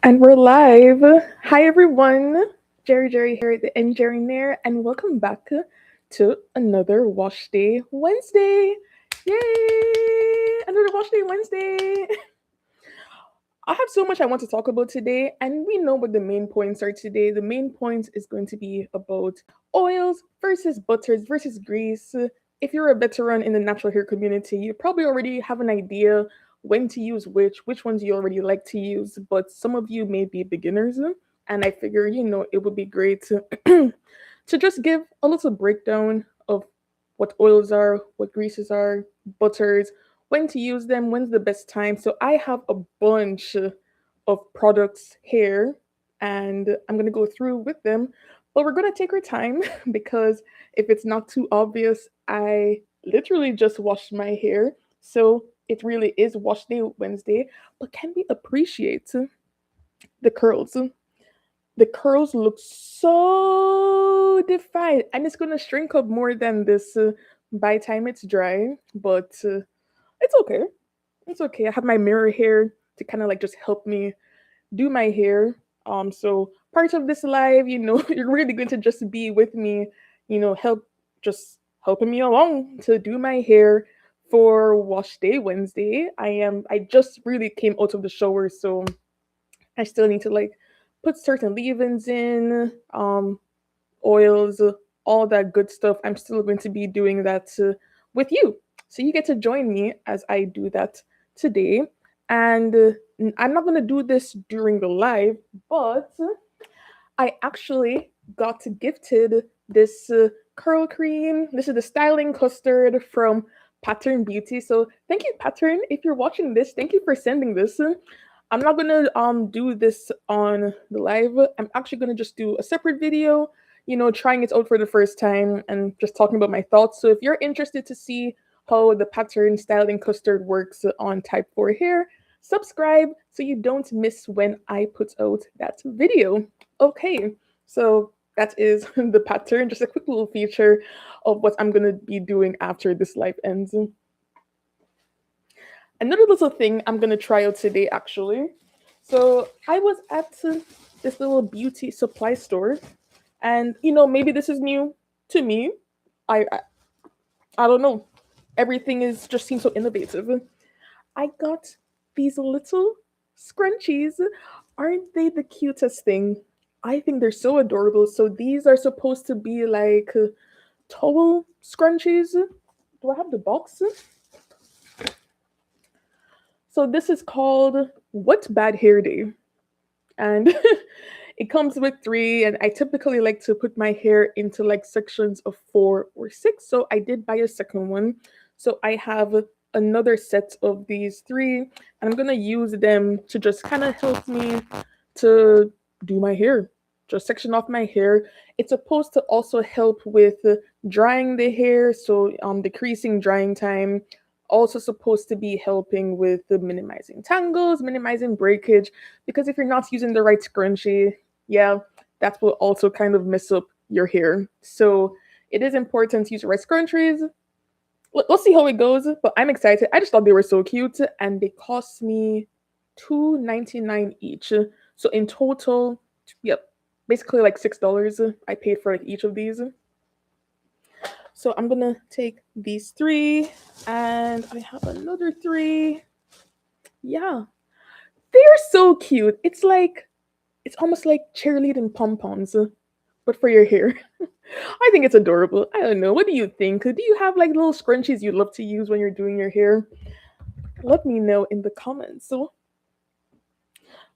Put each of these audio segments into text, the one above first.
And we're live. Hi, everyone. Jerry here, the Njerineer, and welcome back to another Wash Day Wednesday. Yay! Another Wash Day Wednesday. I have so much I want to talk about today, and we know what the main points are today. The main point is going to be about oils versus butters versus grease. If you're a veteran in the natural hair community, you probably already have an idea when to use which ones you already like to use, but some of you may be beginners, and I figure, it would be great to, to just give a little breakdown of what oils are, what greases are, butters, when to use them, when's the best time. So I have a bunch of products here and I'm going to go through with them, but we're going to take our time because if it's not too obvious, I literally just washed my hair. So it really is wash day Wednesday, but can we appreciate the curls? The curls look so defined and it's going to shrink up more than this by the time it's dry, but it's okay. It's okay. I have my mirror here to kind of like just help me do my hair. So part of this live, you're really going to just be with me, help just helping me along to do my hair for wash day Wednesday. I just really came out of the shower, so I still need to like put certain leave-ins in, oils, all that good stuff. I'm still going to be doing that with you. So you get to join me as I do that today. And I'm not going to do this during the live, but I actually got gifted this curl cream. This is the styling custard from Pattern Beauty. So thank you, Pattern. If you're watching this, thank you for sending this. I'm not gonna do this on the live. I'm actually gonna just do a separate video, trying it out for the first time and just talking about my thoughts. So if you're interested to see how the pattern styling custard works on type 4 hair, subscribe so you don't miss when I put out that video. Okay, so that is the pattern, just a quick little feature of what I'm gonna be doing after this live ends. Another little thing I'm gonna try out today, actually. So I was at this little beauty supply store, and maybe this is new to me. I I, I don't know. Everything is just seems so innovative. I got these little scrunchies. Aren't they the cutest thing? I think they're so adorable. So these are supposed to be like towel scrunchies. Do I have the box? So this is called What Bad Hair Day. And it comes with three, and I typically like to put my hair into like sections of four or six. So I did buy a second one. So I have another set of these three, and I'm gonna use them to just kind of help me to do my hair, just section off my hair. It's supposed to also help with drying the hair, so decreasing drying time. Also supposed to be helping with the minimizing tangles, minimizing breakage, because if you're not using the right scrunchie, yeah, that will also kind of mess up your hair. So it is important to use the right scrunchies. We'll see how it goes, but I'm excited. I just thought they were so cute, and they cost me $2.99 each. So in total, yep, basically like $6 I paid for like each of these. So I'm gonna take these three, and I have another three. Yeah, they're so cute. It's almost like cheerleading pom poms, but for your hair. I think it's adorable. I don't know. What do you think? Do you have like little scrunchies you love to use when you're doing your hair? Let me know in the comments.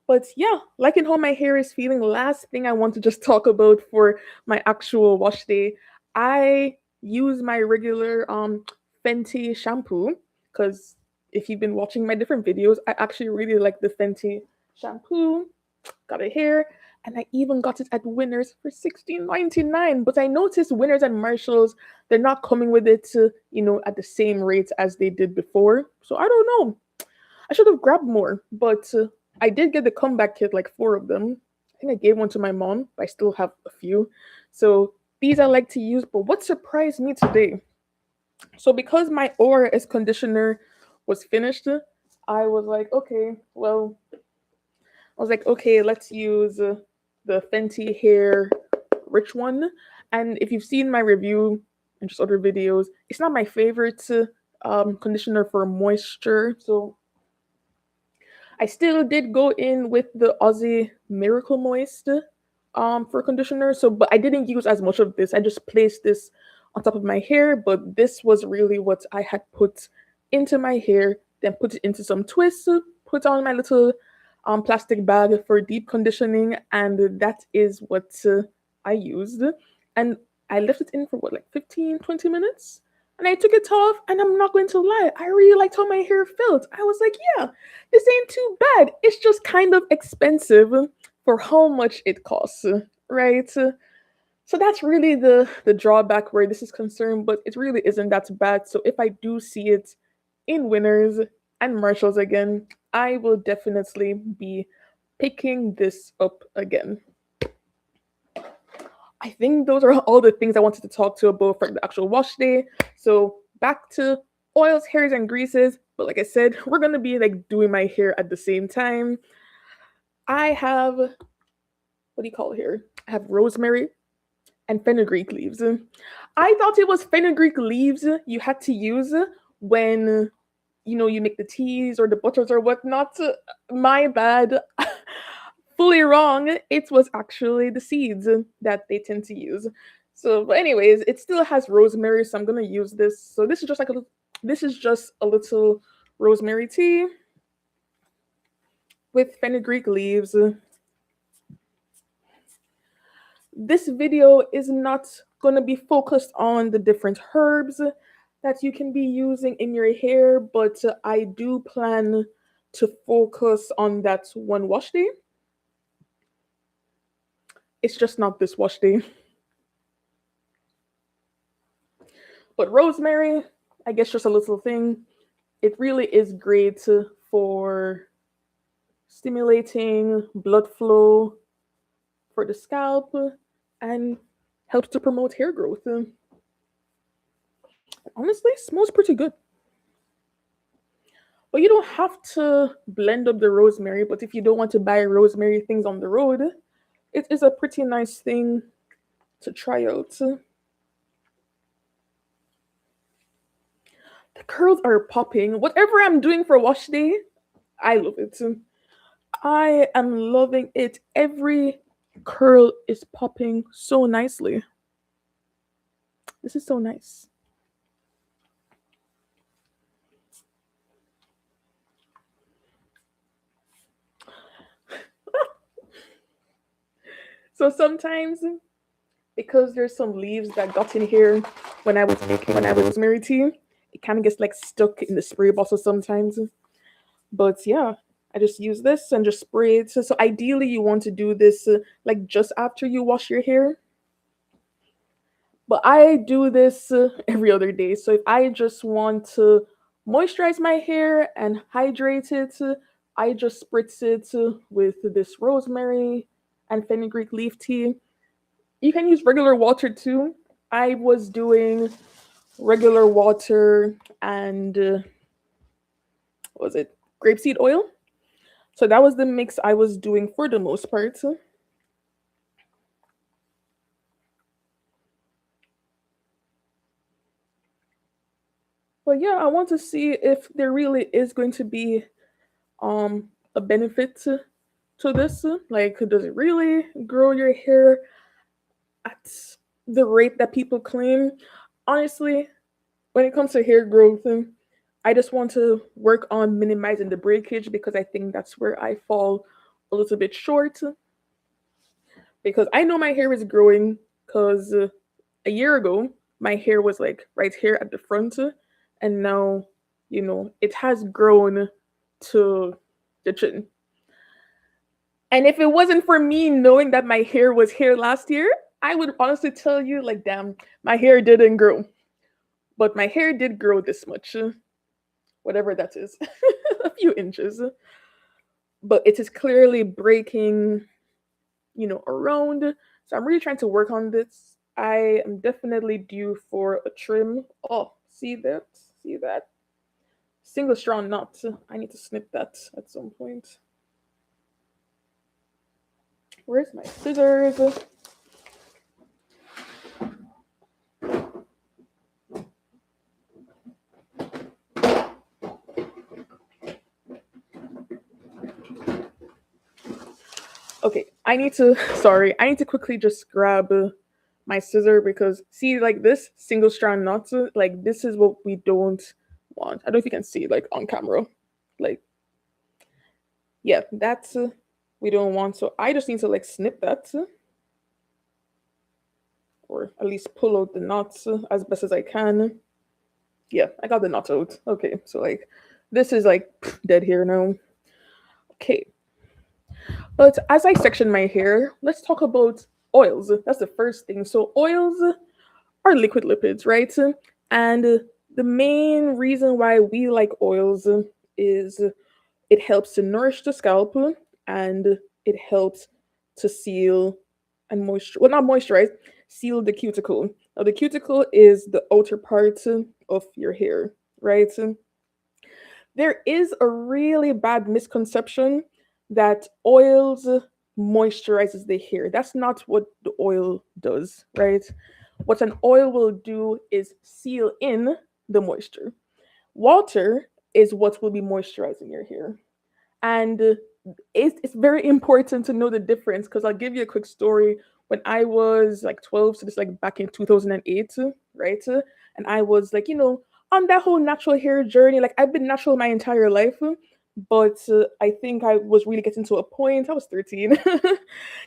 But yeah, liking how my hair is feeling. Last thing I want to just talk about for my actual wash day, I use my regular Fenty shampoo because if you've been watching my different videos, I actually really like the Fenty shampoo. Got it here, and I even got it at Winners for 16.99. But I noticed Winners and Marshalls, they're not coming with it, at the same rate as they did before. So I don't know. I should have grabbed more, but I did get the comeback kit, like four of them. I think I gave one to my mom, but I still have a few. So these I like to use. But what surprised me today? So because my ORS conditioner was finished, I was like, okay, well, I was like, okay, let's use the Fenty Hair Rich one. And if you've seen my review and just other videos, it's not my favorite conditioner for moisture. So I still did go in with the Aussie Miracle Moist for conditioner. So, but I didn't use as much of this. I just placed this on top of my hair, but this was really what I had put into my hair, then put it into some twists, put on my little plastic bag for deep conditioning, and that is what I used. And I left it in for what, like 15, 20 minutes? And I took it off, and I'm not going to lie, I really liked how my hair felt. I was like, yeah, this ain't too bad. It's just kind of expensive for how much it costs, right? So that's really the drawback where this is concerned, but it really isn't that bad. So if I do see it in Winners and Marshalls again, I will definitely be picking this up again. I think those are all the things I wanted to talk to about for the actual wash day. So back to oils, hairs, and greases. But like I said, we're gonna be like doing my hair at the same time. I have, what do you call it here? I have rosemary and fenugreek leaves. I thought it was fenugreek leaves you had to use when you make the teas or the butters or whatnot. My bad. Fully wrong. It was actually the seeds that they tend to use. So, but anyways, it still has rosemary, so I'm gonna use this. So this is just a little rosemary tea with fenugreek leaves. This video is not gonna be focused on the different herbs that you can be using in your hair, but I do plan to focus on that one wash day. It's just not this wash day. But rosemary, I guess just a little thing. It really is great for stimulating blood flow for the scalp and helps to promote hair growth. Honestly, smells pretty good. But you don't have to blend up the rosemary, but if you don't want to buy rosemary things on the road, it is a pretty nice thing to try out. The curls are popping. Whatever I'm doing for wash day, I love it. I am loving it. Every curl is popping so nicely. This is so nice. So sometimes, because there's some leaves that got in here when I was rosemary tea, it kind of gets like stuck in the spray bottle sometimes. But yeah, I just use this and just spray it. So ideally, you want to do this like just after you wash your hair. But I do this every other day. So if I just want to moisturize my hair and hydrate it, I just spritz it with this rosemary and fenugreek leaf tea. You can use regular water too. I was doing regular water and what was it, grapeseed oil? So that was the mix I was doing for the most part. But yeah, I want to see if there really is going to be a benefit to this. Like, does it really grow your hair at the rate that people claim? Honestly, when it comes to hair growth, I just want to work on minimizing the breakage because I think that's where I fall a little bit short. Because I know my hair is growing because a year ago my hair was like right here at the front, and now it has grown to the chin. And if it wasn't for me knowing that my hair was here last year, I would honestly tell you, like, damn, my hair didn't grow. But my hair did grow this much, whatever that is, a few inches. But it is clearly breaking, around. So I'm really trying to work on this. I am definitely due for a trim. Oh, see that? See that? Single strand knot. I need to snip that at some point. Where's my scissors? Okay, I need to, sorry, I need to quickly just grab my scissor because see, like this single strand knot, like this is what we don't want. I don't know if you can see like on camera. Like, yeah, that's we don't want. So I just need to like snip that or at least pull out the knots as best as I can. Yeah, I got the knot out. Okay, so like this is like dead here now. Okay, but as I section my hair, let's talk about oils. That's the first thing. So oils are liquid lipids, right? And the main reason why we like oils is it helps to nourish the scalp and it helps to seal and moisture, well, not moisturize, seal the cuticle. Now, the cuticle is the outer part of your hair, right? There is a really bad misconception that oils moisturizes the hair. That's not what the oil does, right? What an oil will do is seal in the moisture. Water is what will be moisturizing your hair. And it's very important to know the difference because I'll give you a quick story. When I was like 12, so this is like back in 2008, right? And I was like, on that whole natural hair journey, like I've been natural my entire life, but I think I was really getting to a point, I was 13,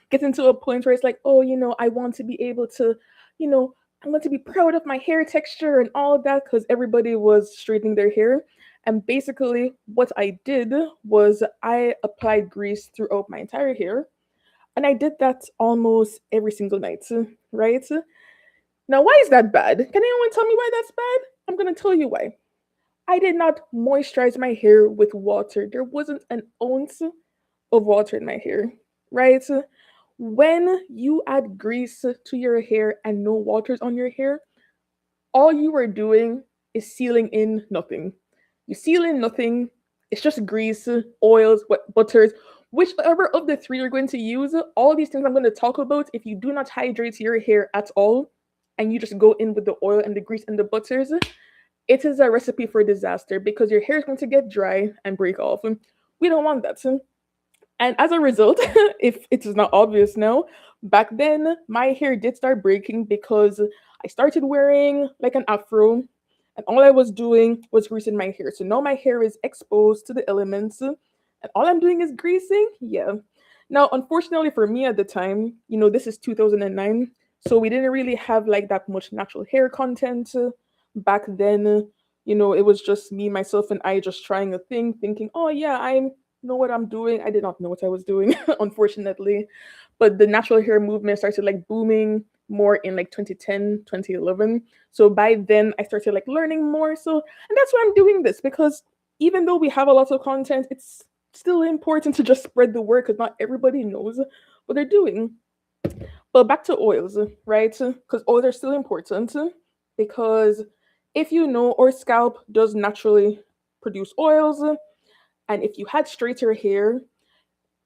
getting to a point where it's like, oh, I want to be able to, you know, I want to be proud of my hair texture and all of that because everybody was straightening their hair. And basically, what I did was I applied grease throughout my entire hair. And I did that almost every single night, right? Now, why is that bad? Can anyone tell me why that's bad? I'm going to tell you why. I did not moisturize my hair with water. There wasn't an ounce of water in my hair, right? When you add grease to your hair and no water's on your hair, all you are doing is sealing in nothing. You seal in nothing. It's just grease, oils, butters, whichever of the three you're going to use. All these things I'm going to talk about, if you do not hydrate your hair at all, and you just go in with the oil and the grease and the butters, it is a recipe for disaster because your hair is going to get dry and break off. We don't want that. And as a result, if it is not obvious now, back then my hair did start breaking because I started wearing like an afro and all I was doing was greasing my hair. So now my hair is exposed to the elements and all I'm doing is greasing. Yeah. Now, unfortunately for me at the time, this is 2009. So we didn't really have like that much natural hair content back then. It was just me, myself, and I just trying a thing, thinking, oh, yeah, I know what I'm doing. I did not know what I was doing, unfortunately. But the natural hair movement started like booming more in like 2010, 2011. So by then I started like learning more. So, and that's why I'm doing this because even though we have a lot of content, it's still important to just spread the word because not everybody knows what they're doing. But back to oils, right? Because oils are still important because if you know, our scalp does naturally produce oils, and if you had straighter hair,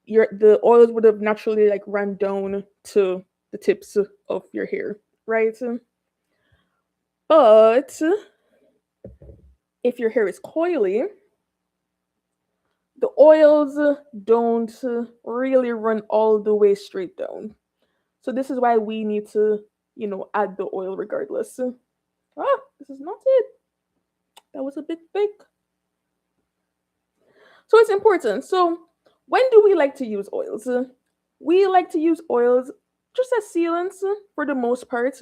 the oils would have naturally like run down to the tips of your hair, right? But if your hair is coily, the oils don't really run all the way straight down. So this is why we need to, add the oil regardless. This is not it. That was a bit thick. So it's important. So when do we like to use oils? We like to use oils just as sealants for the most part.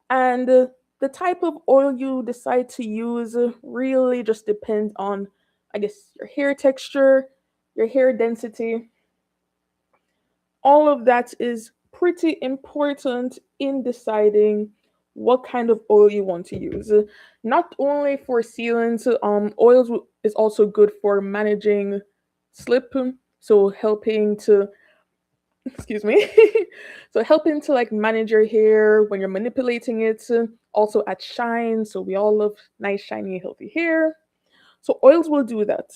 And the type of oil you decide to use really just depends on, I guess, your hair texture, your hair density. All of that is pretty important in deciding what kind of oil you want to use. Not only for sealants, oils is also good for managing slip, so helping to excuse me, so helping to like manage your hair when you're manipulating it. Also add shine, so we all love nice, shiny, healthy hair. So oils will do that.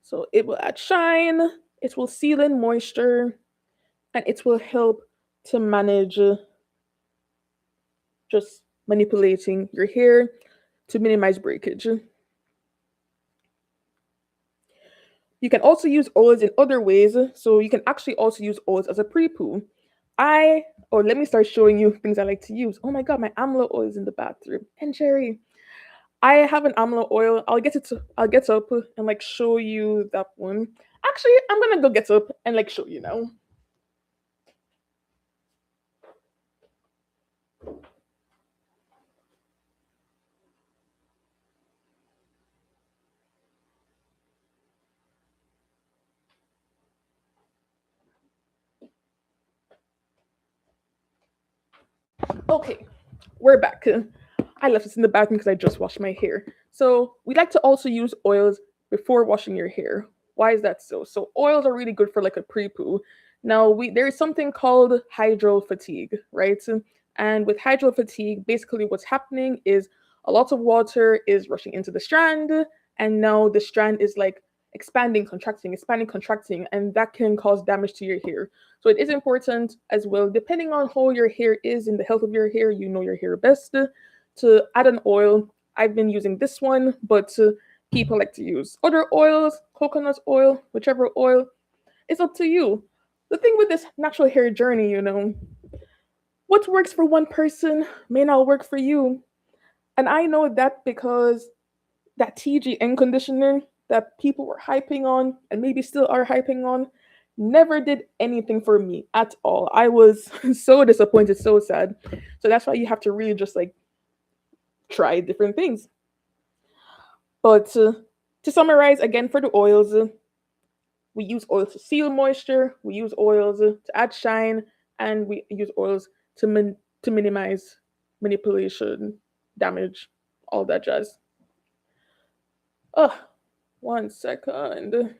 So it will add shine, It will seal in moisture and it will help to manage just manipulating your hair to minimize breakage. You can also use oils in other ways. So you can actually also use oils as a pre-poo. Let me start showing you things I like to use. Oh my god, my amla oil is in the bathroom. And Jerry, I have an amla oil. I'll get up and like show you that one. Actually, I'm gonna go get up and like show you now. Okay, we're back. I left this in the bathroom because I just washed my hair. So we like to also use oils before washing your hair. Why is that so? So oils are really good for like a pre-poo. Now there is something called hydro fatigue, right? And with hydro fatigue, basically what's happening is a lot of water is rushing into the strand, and now the strand is like expanding, contracting, and that can cause damage to your hair. So it is important as well, depending on how your hair is and the health of your hair, you know your hair best, to add an oil. I've been using this one, but people like to use other oils, coconut oil, whichever oil. It's up to you. The thing with this natural hair journey, what works for one person may not work for you. And I know that because that TGN conditioner that people were hyping on and maybe still are hyping on never did anything for me at all. I was so disappointed, so sad. So that's why you have to really just like try different things. But to summarize again for the oils, we use oils to seal moisture, we use oils to add shine, and we use oils to minimize manipulation, damage, all that jazz. Oh, 1 second.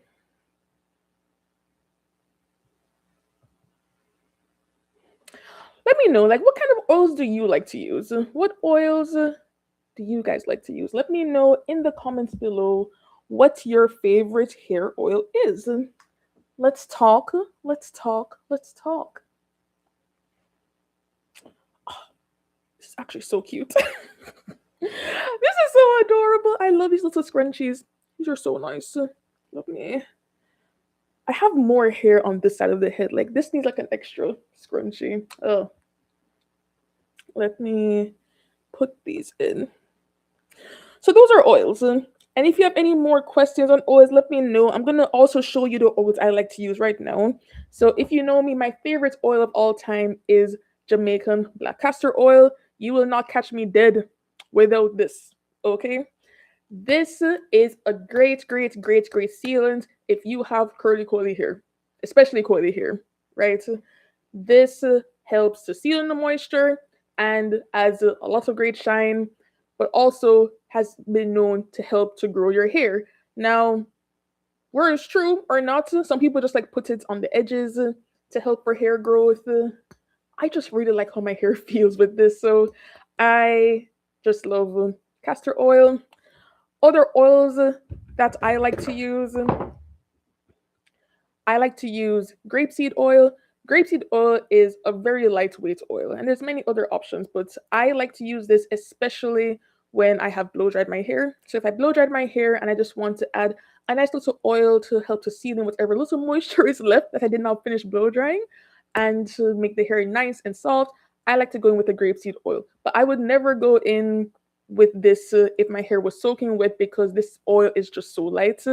Let me know, like, what kind of oils do you like to use? What oils do you guys like to use? Let me know in the comments below what your favorite hair oil is. Let's talk. Let's talk. Let's talk. Oh, this is actually so cute. This is so adorable. I love these little scrunchies. These are so nice. Let me. I have more hair on this side of the head. Like this needs like an extra scrunchie. Oh, let me put these in. So those are oils. And if you have any more questions on oils, let me know. I'm gonna also show you the oils I like to use right now. So if you know me, my favorite oil of all time is Jamaican black castor oil. You will not catch me dead without this. Okay? This is a great sealant if you have curly hair, especially curly hair, right? This helps to seal in the moisture and adds a lot of great shine, but also has been known to help to grow your hair. Now, whether it's true or not, some people just like put it on the edges to help for hair growth. I just really like how my hair feels with this, so I just love castor oil. Other oils that I like to use grapeseed oil. Grapeseed oil is a very lightweight oil, and there's many other options, but I like to use this especially when I have blow dried my hair. So if I blow dried my hair and I just want to add a nice little oil to help to seal in whatever little moisture is left that I did not finish blow drying, and to make the hair nice and soft, I like to go in with the grapeseed oil. But I would never go in with this if my hair was soaking wet because this oil is just so light.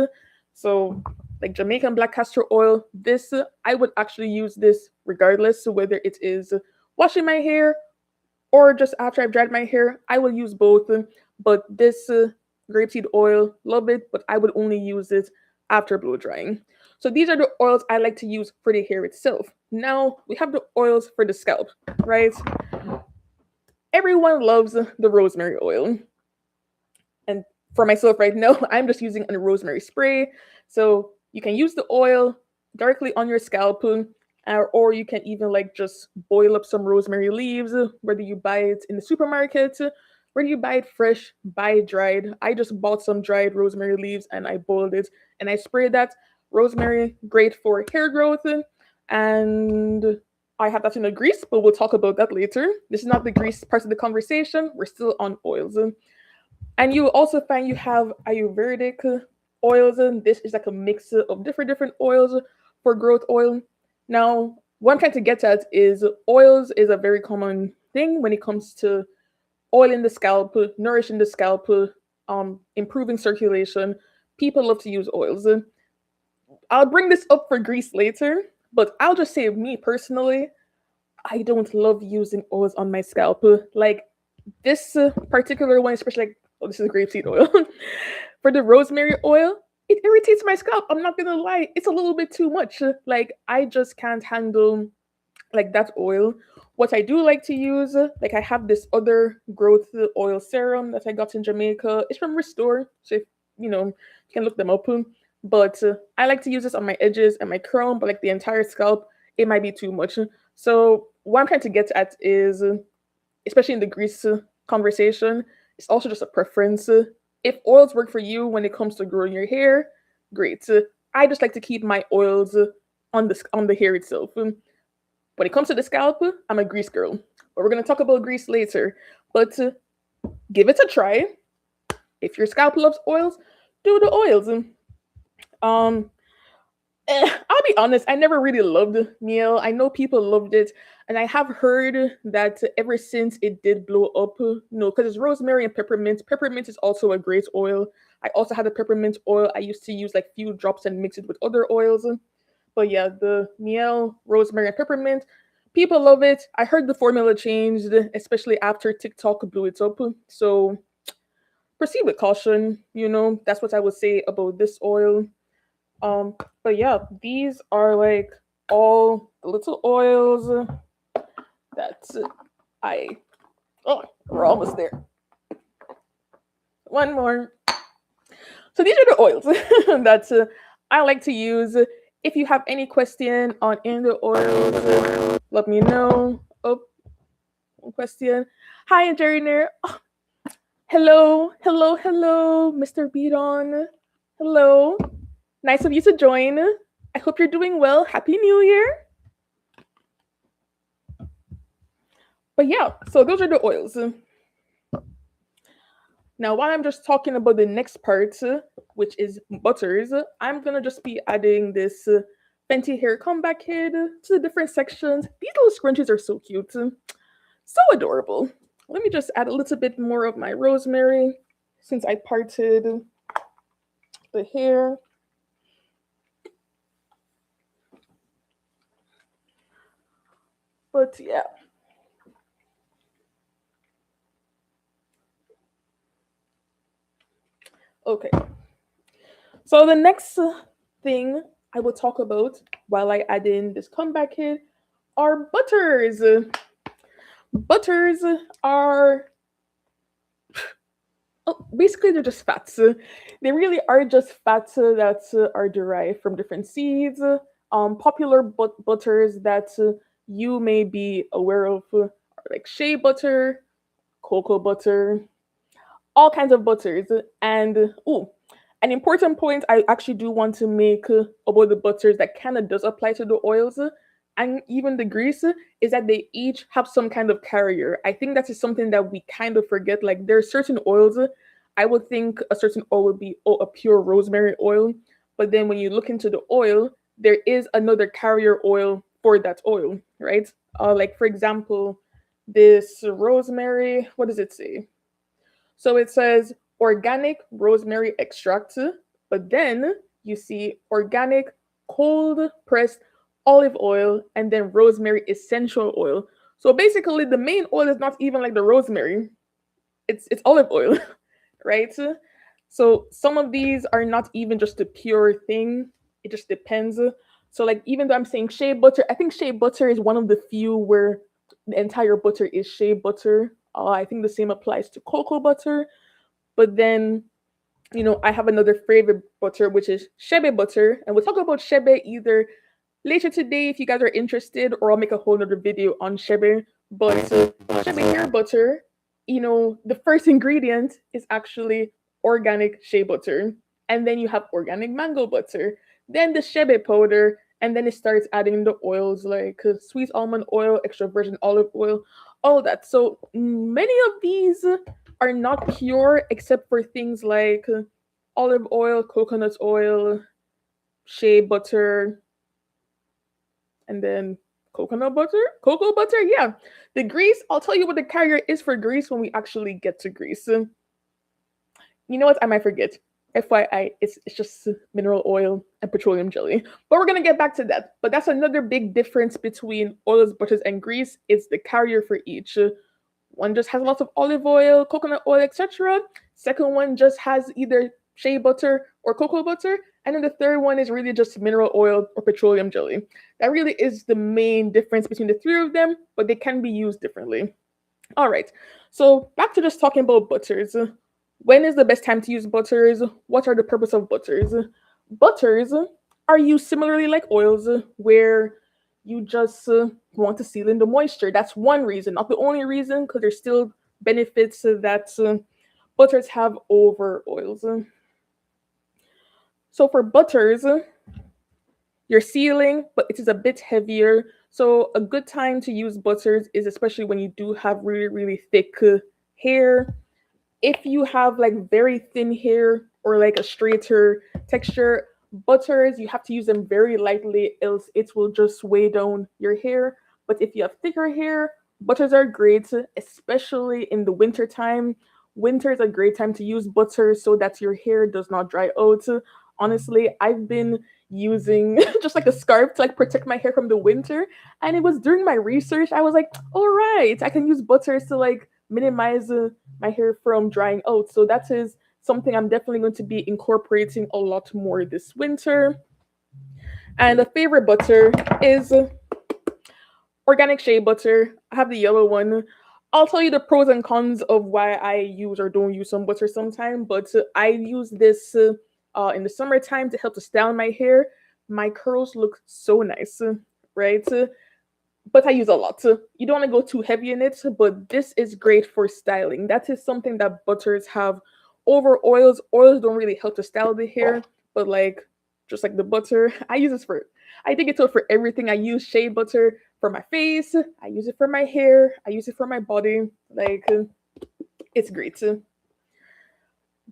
So like Jamaican black castor oil, this I would actually use this regardless whether it is washing my hair or just after I've dried my hair. I will use both, but this grapeseed oil, love it, but I would only use it after blow drying. So these are the oils I like to use for the hair itself. Now we have the oils for the scalp, right? Everyone loves the rosemary oil. And for myself right now, I'm just using a rosemary spray. So you can use the oil directly on your scalp, or you can even like just boil up some rosemary leaves, whether you buy it in the supermarket, whether you buy it fresh, buy it dried. I just bought some dried rosemary leaves and I boiled it and I sprayed that. rosemary, great for hair growth, and I have that in a grease, but we'll talk about that later. This is not the grease part of the conversation. We're still on oils. And you will also find you have Ayurvedic oils, and this is like a mix of different oils for growth oil. Now, what I'm trying to get at is oils is a very common thing when it comes to oiling the scalp, nourishing the scalp, improving circulation. People love to use oils. I'll bring this up for grease later, but I'll just say me personally, I don't love using oils on my scalp. Like this particular one, especially like, oh, this is grapeseed oil. For the rosemary oil, it irritates my scalp. I'm not gonna lie, it's a little bit too much. Like I just can't handle like that oil. What I do like to use, like I have this other growth oil serum that I got in Jamaica. It's from Restore, so if you can look them up. But I like to use this on my edges and my crown, but like the entire scalp, it might be too much. So what I'm trying to get at is, especially in the grease conversation, it's also just a preference. If oils work for you when it comes to growing your hair, great. I just like to keep my oils on the hair itself. When it comes to the scalp, I'm a grease girl. But we're gonna talk about grease later. But give it a try. If your scalp loves oils, do the oils. Um, I'll be honest, I never really loved meal. I know people loved it, and I have heard that ever since it did blow up, because it's rosemary and peppermint. Peppermint is also a great oil. I also had a peppermint oil. I used to use like few drops and mix it with other oils. But yeah, the miel, rosemary, and peppermint, people love it. I heard the formula changed, especially after TikTok blew it up. So proceed with caution. That's what I would say about this oil. But yeah, these are like all the little oils that I. Oh, we're almost there. One more. So these are the oils that I like to use. If you have any question on any of the oils, let me know. Oh, one question. Hi, Njerineer. Oh, hello, Mr. Beaton. Hello. Nice of you to join. I hope you're doing well. Happy New Year. But yeah, so those are the oils. Now, while I'm just talking about the next part, which is butters, I'm gonna just be adding this Fenty hair comeback kit to the different sections. These little scrunchies are so cute, so adorable. Let me just add a little bit more of my rosemary since I parted the hair. But yeah. Okay. So the next thing I will talk about while I add in this comeback kit are butters. Butters are basically they're just fats. They really are just fats that are derived from different seeds. Popular butters that you may be aware of are like shea butter, cocoa butter, all kinds of butters. And an important point I actually do want to make about the butters that kind of does apply to the oils and even the grease is that they each have some kind of carrier. I think that is something that we kind of forget. Like there are certain oils, I would think a certain oil would be a pure rosemary oil, but then when you look into the oil, there is another carrier oil for that oil, right? Like for example, this rosemary, what does it say? So it says organic rosemary extract, but then you see organic cold pressed olive oil and then rosemary essential oil. So basically the main oil is not even like the rosemary. It's olive oil, right? So some of these are not even just a pure thing. It just depends. So like even though I'm saying shea butter, I think shea butter is one of the few where the entire butter is shea butter. I think the same applies to cocoa butter. But then, I have another favorite butter, which is shebe butter. And we'll talk about shebe either later today if you guys are interested, or I'll make a whole other video on shebe. But shebe hair butter, the first ingredient is actually organic shea butter. And then you have organic mango butter. then the shebe powder, and then it starts adding the oils like sweet almond oil, extra virgin olive oil, all that. So many of these are not pure except for things like olive oil, coconut oil, shea butter, and then coconut butter, cocoa butter. Yeah, the grease. I'll tell you what the carrier is for grease when we actually get to grease. You know what? I might forget. FYI, it's just mineral oil and petroleum jelly. But we're gonna get back to that. But that's another big difference between oils, butters, and grease. It's the carrier for each. One just has lots of olive oil, coconut oil, etc. Second one just has either shea butter or cocoa butter. And then the third one is really just mineral oil or petroleum jelly. That really is the main difference between the three of them, but they can be used differently. All right. So back to just talking about butters. When is the best time to use butters? What are the purpose of butters? Butters are used similarly like oils, where you just want to seal in the moisture. That's one reason, not the only reason, because there's still benefits that butters have over oils. So for butters, you're sealing, but it is a bit heavier. So a good time to use butters is especially when you do have really, really thick hair. If you have like very thin hair or like a straighter texture, butters, you have to use them very lightly, else it will just weigh down your hair. But if you have thicker hair, butters are great, especially in the winter time. Winter is a great time to use butter so that your hair does not dry out. Honestly, I've been using just like a scarf to like protect my hair from the winter. And it was during my research, I was like, all right, I can use butters to like minimize my hair from drying out. So that is something I'm definitely going to be incorporating a lot more this winter. And a favorite butter is organic shea butter. I have the yellow one. I'll tell you the pros and cons of why I use or don't use some butter sometimes, but I use this in the summertime to help to style my hair. My curls look so nice, right? But I use a lot. You don't want to go too heavy in it, but this is great for styling. That is something that butters have over oils. Oils don't really help to style the hair, but like just like the butter, I use this for. I think it's good for everything. I use shea butter for my face. I use it for my hair. I use it for my body. Like it's great,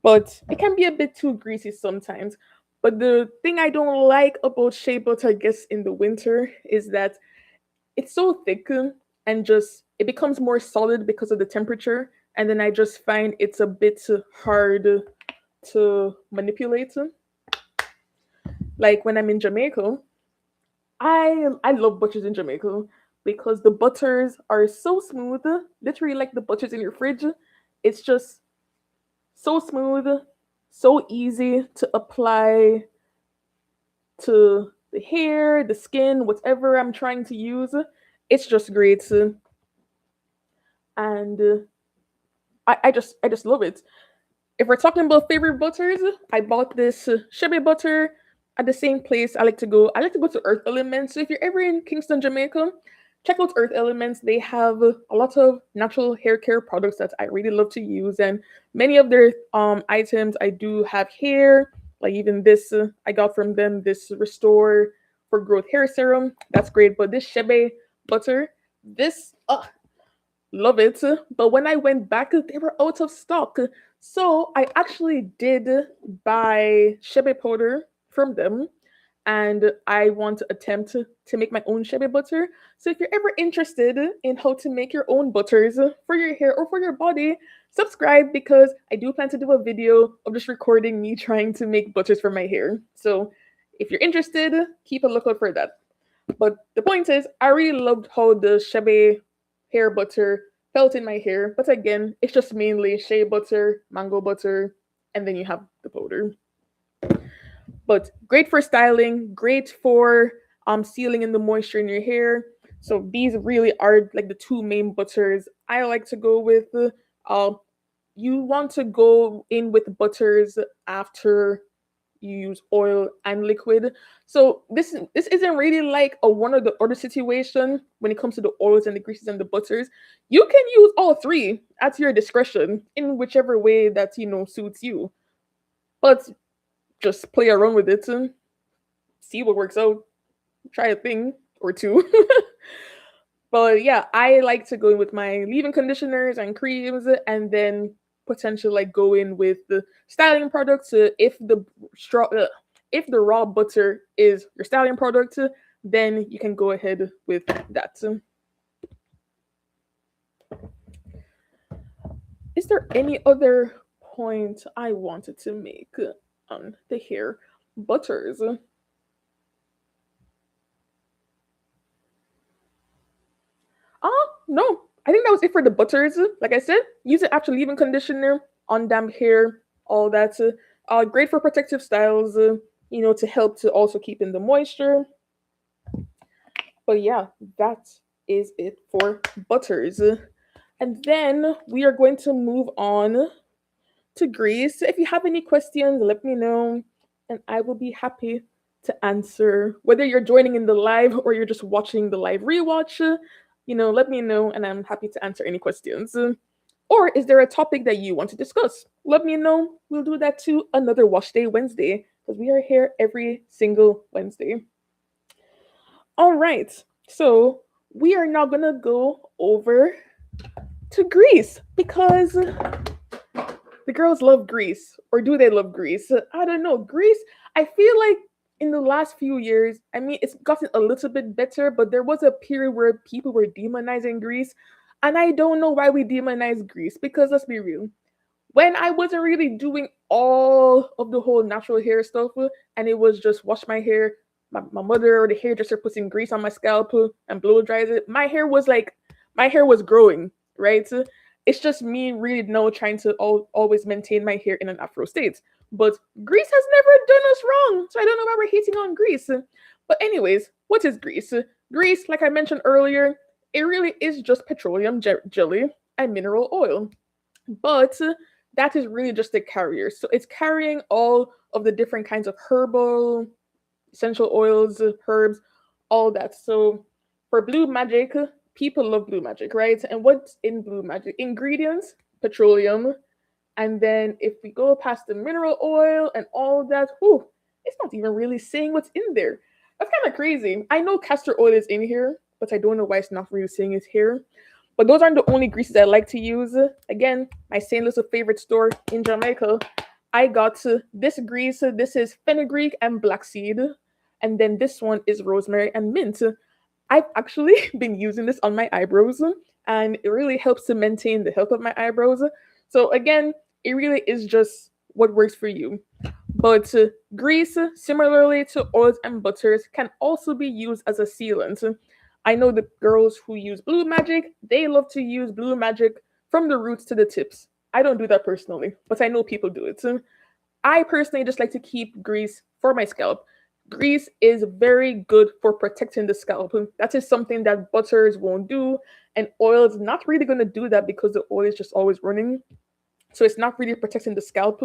but it can be a bit too greasy sometimes. But the thing I don't like about shea butter, I guess, in the winter is that it's so thick and just it becomes more solid because of the temperature, and then I just find it's a bit hard to manipulate. Like when I'm in Jamaica, I love butters in Jamaica because the butters are so smooth, literally like the butters in your fridge. It's just so smooth, so easy to apply to the hair, the skin, whatever I'm trying to use. It's just great, and I just love it. If we're talking about favorite butters, I bought this shea butter at the same place I like to go. I like to go to Earth Elements. So if you're ever in Kingston, Jamaica, check out Earth Elements. They have a lot of natural hair care products that I really love to use, and many of their items I do have here. Like even this, I got from them this Restore for Growth hair serum. That's great. But this shea butter, this love it. But when I went back, they were out of stock. So I actually did buy shea powder from them, and I want to attempt to make my own shea butter. So if you're ever interested in how to make your own butters for your hair or for your body, subscribe because I do plan to do a video of just recording me trying to make butters for my hair. So if you're interested, keep a lookout for that. But the point is, I really loved how the shea hair butter felt in my hair. But again, it's just mainly shea butter, mango butter, and then you have the powder. But great for styling, great for sealing in the moisture in your hair. So these really are like the two main butters I like to go with. Uh, you want to go in with butters after you use oil and liquid. So this isn't really like a one or the other situation when it comes to the oils and the greases and the butters. You can use all three at your discretion in whichever way that suits you. But just play around with it. see what works out, try a thing or two. But yeah, I like to go in with my leave-in conditioners and creams, and then potentially like go in with the styling products. If the raw butter is your styling product, then you can go ahead with that. Is there any other point I wanted to make on the hair butters? No. I think that was it for the butters. Like I said, use it after leave-in conditioner on damp hair, all that. Great for protective styles, to help to also keep in the moisture. But yeah, that is it for butters. And then we are going to move on to grease. If you have any questions, let me know, and I will be happy to answer. Whether you're joining in the live or you're just watching the live rewatch, let me know, and I'm happy to answer any questions. Or is there a topic that you want to discuss? Let me know. We'll do that too another Wash Day Wednesday, because we are here every single Wednesday. All right, so we are now gonna go over to Greece because the girls love Greece, or do they love Greece? I don't know. Greece, I feel like in the last few years, I mean, it's gotten a little bit better, but there was a period where people were demonizing Greece. And I don't know why we demonize Greece, because let's be real. When I wasn't really doing all of the whole natural hair stuff, and it was just wash my hair, my mother or the hairdresser putting grease on my scalp and blow dries it, my hair was growing, right? It's just me really now trying to always maintain my hair in an afro state. But Greece has never done us wrong, so I don't know why we're hating on Greece. But anyways, what is Greece? Greece, like I mentioned earlier, it really is just petroleum jelly and mineral oil. But that is really just the carrier. So it's carrying all of the different kinds of herbal, essential oils, herbs, all that. So for Blue Magic, people love Blue Magic, right? And what's in Blue Magic? Ingredients, petroleum. And then if we go past the mineral oil and all that, it's not even really saying what's in there. That's kind of crazy. I know castor oil is in here, but I don't know why it's not really saying it's here. But those aren't the only greases I like to use. Again, my St. Louis favorite store in Jamaica, I got this grease. This is fenugreek and black seed. And then this one is rosemary and mint. I've actually been using this on my eyebrows, and it really helps to maintain the health of my eyebrows. So again, it really is just what works for you. But grease, similarly to oils and butters, can also be used as a sealant. I know the girls who use Blue Magic, they love to use Blue Magic from the roots to the tips. I don't do that personally, but I know people do it. I personally just like to keep grease for my scalp. Grease is very good for protecting the scalp. That is something that butters won't do, and oil is not really going to do that because the oil is just always running. So it's not really protecting the scalp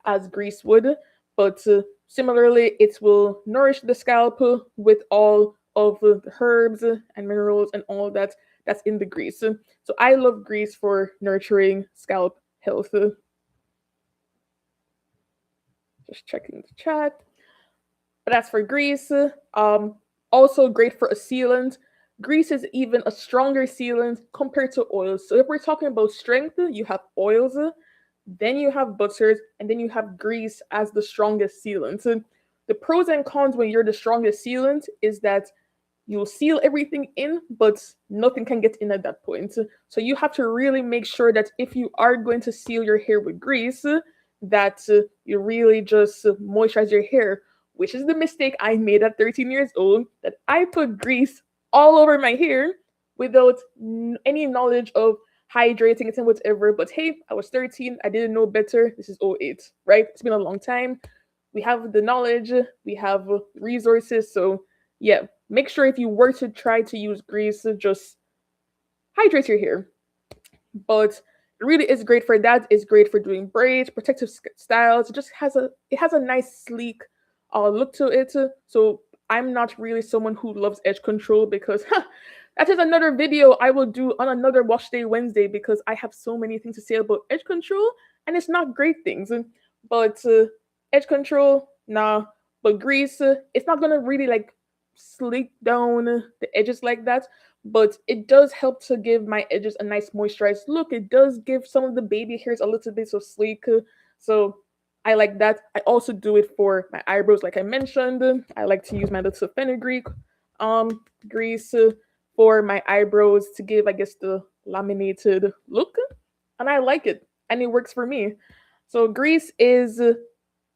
as grease would, but similarly, it will nourish the scalp with all of the herbs and minerals and all that's in the grease. So I love grease for nurturing scalp health. Just checking the chat. But as for grease, also great for a sealant. Grease is even a stronger sealant compared to oils. So if we're talking about strength, you have oils, then you have butters, and then you have grease as the strongest sealant. So the pros and cons when you're the strongest sealant is that you'll seal everything in, but nothing can get in at that point. So you have to really make sure that if you are going to seal your hair with grease, that you really just moisturize your hair, which is the mistake I made at 13 years old, that I put grease all over my hair without any knowledge of hydrating it and whatever. But hey, I was 13. I didn't know better. This is '08, right? It's been a long time. We have the knowledge. We have resources. So yeah, make sure if you were to try to use grease, just hydrate your hair. But it really is great for that. It's great for doing braids, protective styles. It just has a nice sleek look to it. So I'm not really someone who loves edge control because that is another video I will do on another Wash Day Wednesday because I have so many things to say about edge control and it's not great things. But edge control, nah. But grease, it's not gonna really like sleek down the edges like that, but it does help to give my edges a nice moisturized look. It does give some of the baby hairs a little bit so sleek. So I like that. I also do it for my eyebrows, like I mentioned. I like to use my little fenugreek grease for my eyebrows to give, I guess, the laminated look, and I like it, and it works for me. So grease is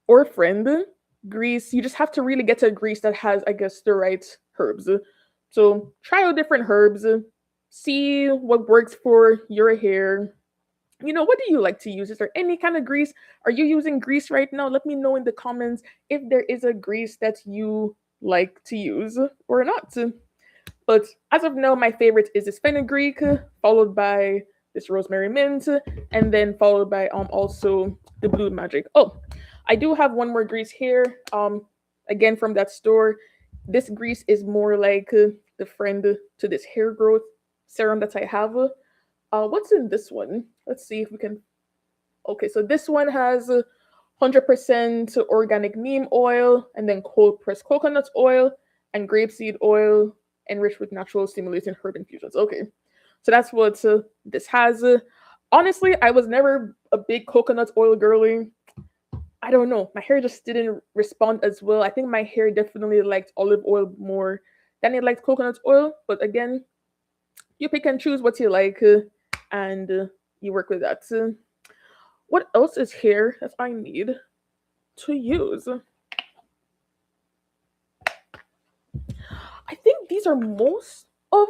or friend. Grease, you just have to really get a grease that has, I guess, the right herbs. So try out different herbs, see what works for your hair. What do you like to use? Is there any kind of grease? Are you using grease right now? Let me know in the comments if there is a grease that you like to use or not. But as of now, my favorite is this fenugreek, followed by this rosemary mint, and then followed by also the blue magic. Oh, I do have one more grease here. Again from that store. This grease is more like the friend to this hair growth serum that I have. What's in this one? Let's see if we can. Okay, so this one has 100% organic neem oil, and then cold pressed coconut oil and grapeseed oil enriched with natural stimulating herb infusions. Okay, so that's what this has. Honestly, I was never a big coconut oil girly. I don't know. My hair just didn't respond as well. I think my hair definitely liked olive oil more than it liked coconut oil. But again, you pick and choose what you like, and you work with that. What else is here that I need to use? I think these are most of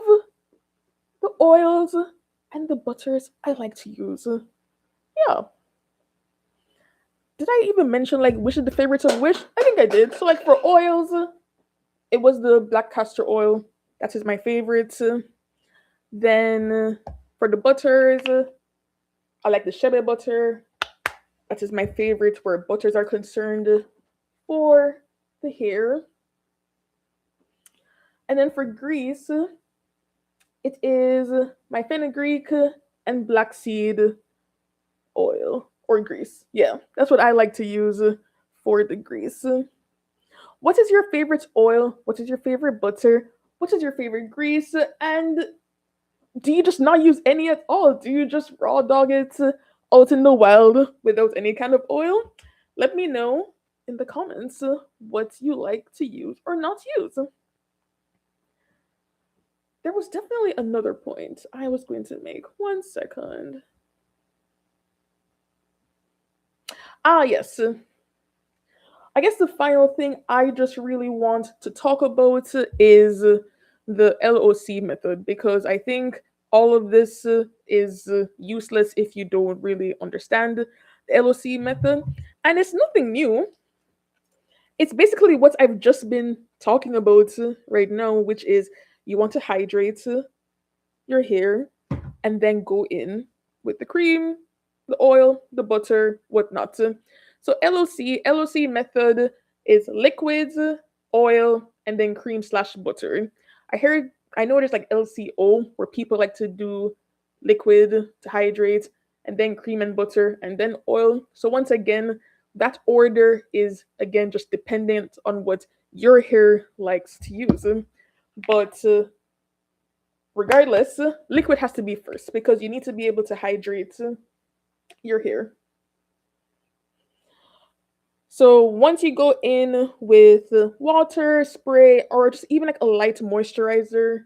the oils and the butters I like to use. Yeah. Did I even mention like which is the favorites of which? I think I did. So like for oils, it was the black castor oil. That is my favorite. Then for the butters, I like the shea butter. That is my favorite where butters are concerned. For the hair, and then for grease, it is my fenugreek and black seed oil or grease. Yeah, that's what I like to use for the grease. What is your favorite oil? What is your favorite butter? What is your favorite grease? And do you just not use any at all? Do you just raw dog it out in the wild without any kind of oil? Let me know in the comments what you like to use or not use. There was definitely another point I was going to make. 1 second. Yes. I guess the final thing I just really want to talk about is the LOC method because I think all of this is useless if you don't really understand the LOC method. And it's nothing new. It's basically what I've just been talking about right now, which is you want to hydrate your hair and then go in with the cream, the oil, the butter, whatnot. So LOC method is liquids, oil, and then cream slash butter. I know there's like LCO where people like to do liquid to hydrate, and then cream and butter, and then oil. So once again, that order is again just dependent on what your hair likes to use. But regardless, liquid has to be first because you need to be able to hydrate your hair. So once you go in with water, spray, or just even like a light moisturizer,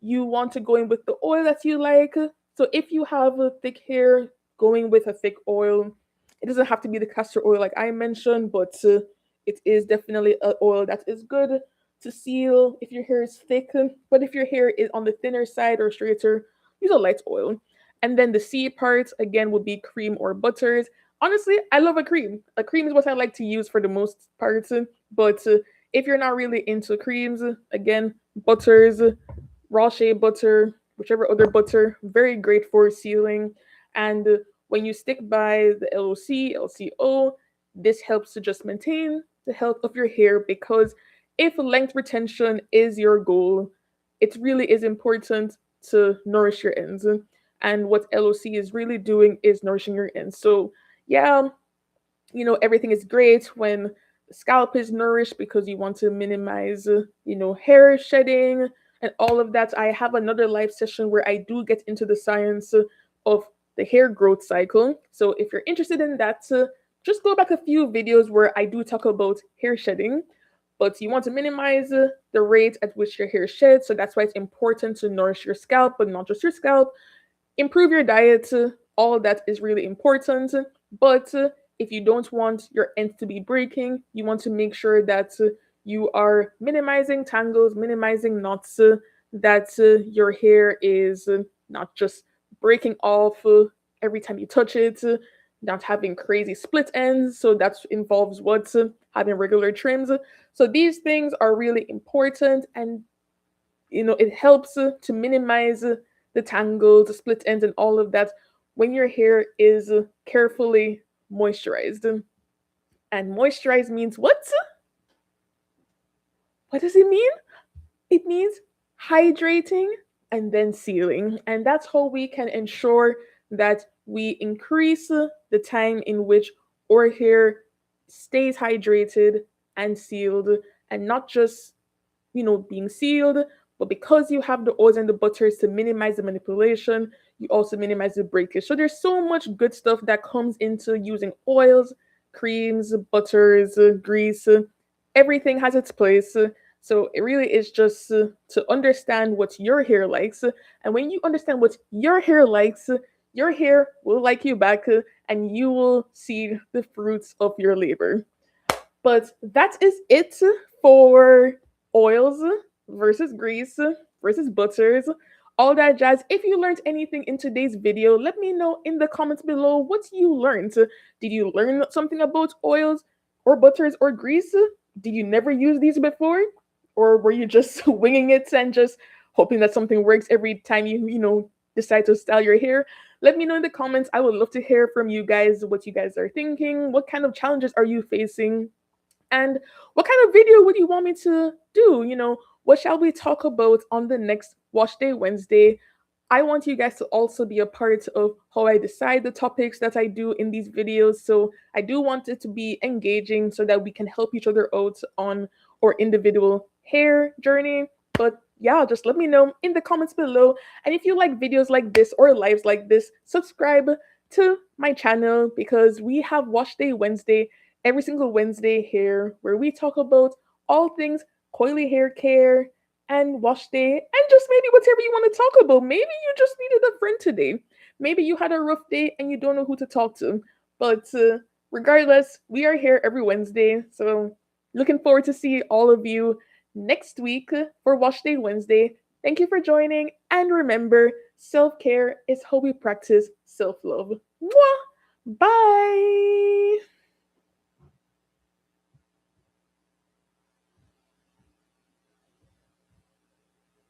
you want to go in with the oil that you like. So if you have a thick hair, going with a thick oil. It doesn't have to be the castor oil like I mentioned, but it is definitely an oil that is good to seal if your hair is thick. But if your hair is on the thinner side or straighter, use a light oil. And then the C part again would be cream or butters. Honestly, I love a cream. A cream is what I like to use for the most part. But if you're not really into creams, again, butters, raw shea butter, whichever other butter, very great for sealing. And when you stick by the LOC, LCO, this helps to just maintain the health of your hair because if length retention is your goal, it really is important to nourish your ends. And what LOC is really doing is nourishing your ends. So, yeah, everything is great when scalp is nourished because you want to minimize, hair shedding and all of that. I have another live session where I do get into the science of the hair growth cycle. So if you're interested in that, just go back a few videos where I do talk about hair shedding. But you want to minimize the rate at which your hair sheds. So that's why it's important to nourish your scalp, but not just your scalp. Improve your diet. All of that is really important. But if you don't want your ends to be breaking, you want to make sure that you are minimizing tangles, minimizing knots, that your hair is not just breaking off every time you touch it, not having crazy split ends. So that involves what? Having regular trims. So these things are really important, and it helps to minimize the tangles, the split ends, and all of that when your hair is carefully moisturized. And moisturize means what? What does it mean? It means hydrating and then sealing. And that's how we can ensure that we increase the time in which our hair stays hydrated and sealed, and not just being sealed, but because you have the oils and the butters to minimize the manipulation, you also minimize the breakage. So there's so much good stuff that comes into using oils, creams, butters, grease. Everything has its place. So it really is just to understand what your hair likes. And when you understand what your hair likes, your hair will like you back, and you will see the fruits of your labor. But that is it for oils versus grease versus butters, all that jazz. If you learned anything in today's video, let me know in the comments below what you learned. Did you learn something about oils or butters or grease? Did you never use these before? Or were you just winging it and just hoping that something works every time you decide to style your hair? Let me know in the comments. I would love to hear from you guys what you guys are thinking. What kind of challenges are you facing? And what kind of video would you want me to do? What shall we talk about on the next Wash Day Wednesday? I want you guys to also be a part of how I decide the topics that I do in these videos. So I do want it to be engaging so that we can help each other out on our individual hair journey. But yeah, just let me know in the comments below. And if you like videos like this or lives like this, subscribe to my channel, because we have Wash Day Wednesday every single Wednesday here, where we talk about all things coily hair care and wash day, and just maybe whatever you want to talk about. Maybe you just needed a friend today. Maybe you had a rough day and you don't know who to talk to. But regardless, we are here every Wednesday. So looking forward to see all of you next week for Wash Day Wednesday. Thank you for joining. And remember, self-care is how we practice self-love. Mwah! Bye!